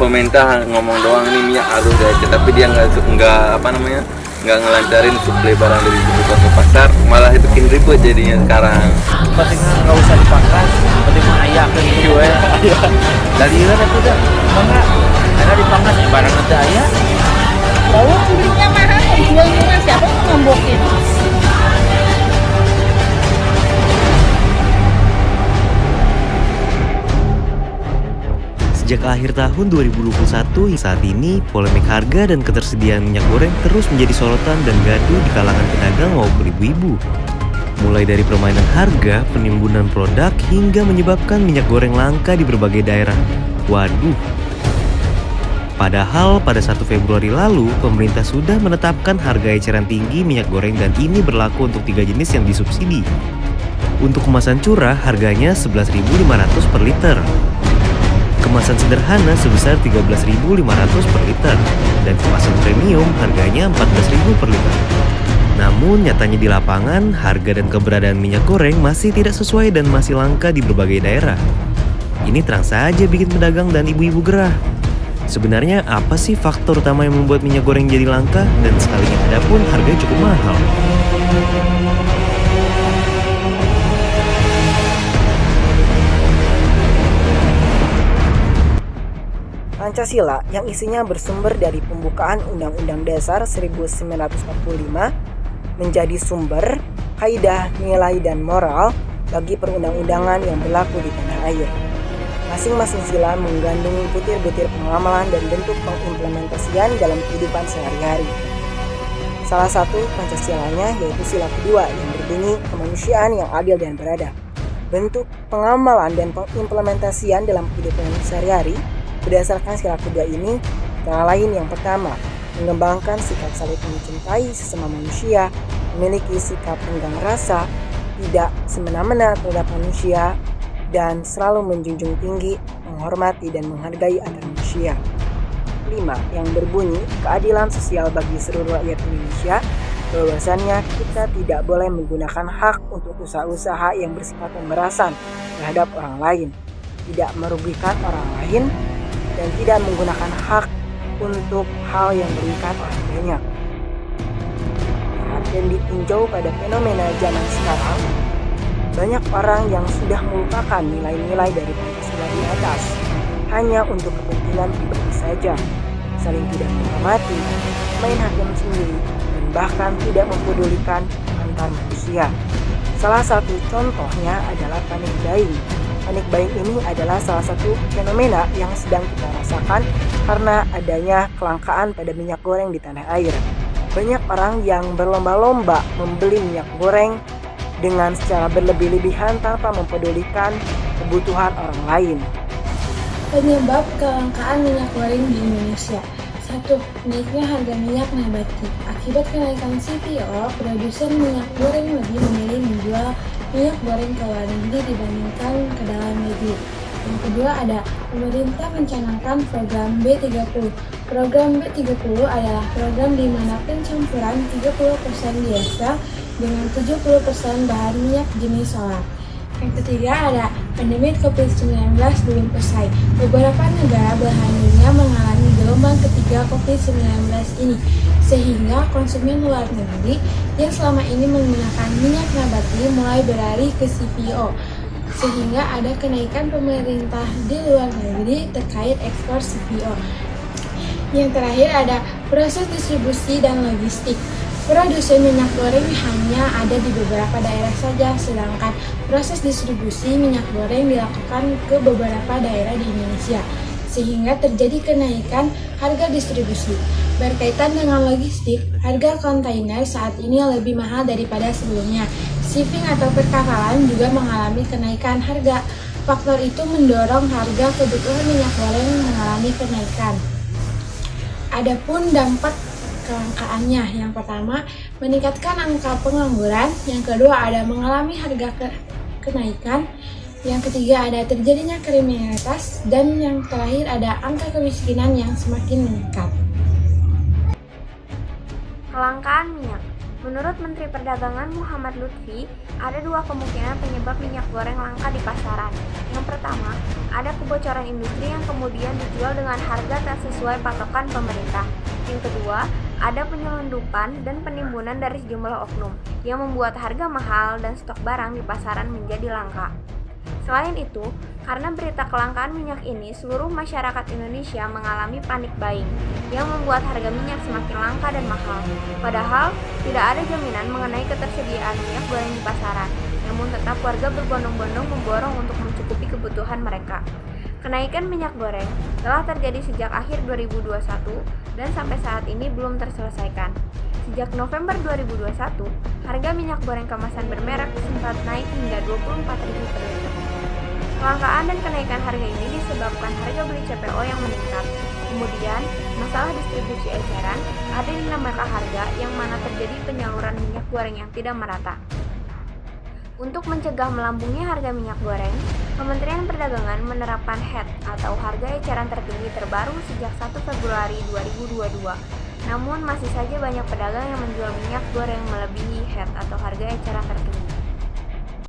pemerintah ngomong doang nih minyak harus diecek, tapi dia nggak ngelancarin suplai barang dari ibu kota ke pasar, malah itu bikin ribet jadinya sekarang. Penting nggak usah dipangkas, penting mah ayah ke gitu ya. Dari kan itu dah, enggak ada dipangkas barang ada ayah. Bahwa belinya mahal, yang jual murah, siapa yang ngambokin? Sejak akhir tahun 2021 hingga saat ini, polemik harga dan ketersediaan minyak goreng terus menjadi sorotan dan gaduh di kalangan pedagang maupun ibu-ibu. Mulai dari permainan harga, penimbunan produk, hingga menyebabkan minyak goreng langka di berbagai daerah. Waduh. Padahal pada 1 Februari lalu, pemerintah sudah menetapkan harga eceran tinggi minyak goreng dan ini berlaku untuk 3 jenis yang disubsidi. Untuk kemasan curah, harganya 11.500 per liter. Kemasan sederhana sebesar 13.500 per liter dan kemasan premium harganya 14.000 per liter. Namun nyatanya di lapangan, harga dan keberadaan minyak goreng masih tidak sesuai dan masih langka di berbagai daerah. Ini terang saja bikin pedagang dan ibu-ibu gerah. Sebenarnya apa sih faktor utama yang membuat minyak goreng jadi langka dan sekalinya ada pun harganya cukup mahal? Pancasila yang isinya bersumber dari pembukaan Undang-Undang Dasar 1945 menjadi sumber, kaidah, nilai, dan moral bagi perundang-undangan yang berlaku di tanah air. Masing-masing sila mengandung butir-butir pengamalan dan bentuk pengimplementasian dalam kehidupan sehari-hari. Salah satu Pancasilanya yaitu sila kedua yang berbunyi kemanusiaan yang adil dan beradab. Bentuk pengamalan dan pengimplementasian dalam kehidupan sehari-hari berdasarkan sila kedua ini, antara lain yang pertama, mengembangkan sikap saling mencintai sesama manusia, memiliki sikap renggang rasa, tidak semena-mena terhadap manusia, dan selalu menjunjung tinggi, menghormati dan menghargai antar manusia. 5. Yang berbunyi keadilan sosial bagi seluruh rakyat Indonesia, bahwasannya kita tidak boleh menggunakan hak untuk usaha-usaha yang bersifat pemerasan terhadap orang lain, tidak merugikan orang lain, dan tidak menggunakan hak untuk hal yang merugikan orang banyak. Dan ditinjau pada fenomena zaman sekarang, banyak orang yang sudah melupakan nilai-nilai dari Pancasila di atas hanya untuk kepentingan pribadi saja, saling tidak menghormati, main hakim sendiri, dan bahkan tidak mempedulikan antar manusia. Salah satu contohnya adalah panic buying. Panic buying ini adalah salah satu fenomena yang sedang kita rasakan karena adanya kelangkaan pada minyak goreng di tanah air. Banyak orang yang berlomba-lomba membeli minyak goreng dengan secara berlebih-lebihan tanpa mempedulikan kebutuhan orang lain. Penyebab kelangkaan minyak goreng di Indonesia. 1. Naiknya harga minyak nabati. Akibat kenaikan CPO, produsen minyak goreng lebih memilih menjual minyak goreng ke luar negeri dibandingkan ke dalam negeri. Yang kedua ada pemerintah mencanangkan program B30. Program B30 adalah program di mana pencampuran 30% diesel dengan 70% bahan minyak jenis solar. Yang ketiga ada pandemi COVID-19 belum usai. Beberapa negara belahan dunia mengalami gelombang ketiga COVID-19 ini, sehingga konsumen luar negeri yang selama ini menggunakan minyak nabati mulai beralih ke CPO, sehingga ada kenaikan pemerintah di luar negeri terkait ekspor CPO. Yang terakhir ada proses distribusi dan logistik. Produsen minyak goreng hanya ada di beberapa daerah saja, sedangkan proses distribusi minyak goreng dilakukan ke beberapa daerah di Indonesia, sehingga terjadi kenaikan harga distribusi. Berkaitan dengan logistik, harga kontainer saat ini lebih mahal daripada sebelumnya. Shipping atau perkapalan juga mengalami kenaikan harga. Faktor itu mendorong harga kebutuhan minyak goreng mengalami kenaikan. Adapun dampak kelangkaannya, yang pertama meningkatkan angka pengangguran, yang kedua ada mengalami harga kenaikan, yang ketiga ada terjadinya kriminalitas, dan yang terakhir ada angka kemiskinan yang semakin meningkat. Kelangkaan minyak. Menurut Menteri Perdagangan Muhammad Lutfi, ada dua kemungkinan penyebab minyak goreng langka di pasaran. Yang pertama, ada kebocoran industri yang kemudian dijual dengan harga tak sesuai patokan pemerintah. Yang kedua, ada penyelundupan dan penimbunan dari sejumlah oknum yang membuat harga mahal dan stok barang di pasaran menjadi langka. Selain itu, karena berita kelangkaan minyak ini, seluruh masyarakat Indonesia mengalami panic buying yang membuat harga minyak semakin langka dan mahal. Padahal, tidak ada jaminan mengenai ketersediaan minyak goreng di pasaran, namun tetap warga berbondong-bondong memborong untuk mencukupi kebutuhan mereka. Kenaikan minyak goreng telah terjadi sejak akhir 2021 dan sampai saat ini belum terselesaikan. Sejak November 2021, harga minyak goreng kemasan bermerek sempat naik hingga Rp24.000 per liter. Kelangkaan dan kenaikan harga ini disebabkan harga beli CPO yang meningkat. Kemudian, masalah distribusi eceran, ada dinamika harga yang mana terjadi penyaluran minyak goreng yang tidak merata. Untuk mencegah melambungnya harga minyak goreng, Kementerian Perdagangan menerapkan HET atau harga eceran tertinggi terbaru sejak 1 Februari 2022. Namun masih saja banyak pedagang yang menjual minyak goreng melebihi HET atau harga eceran tertinggi.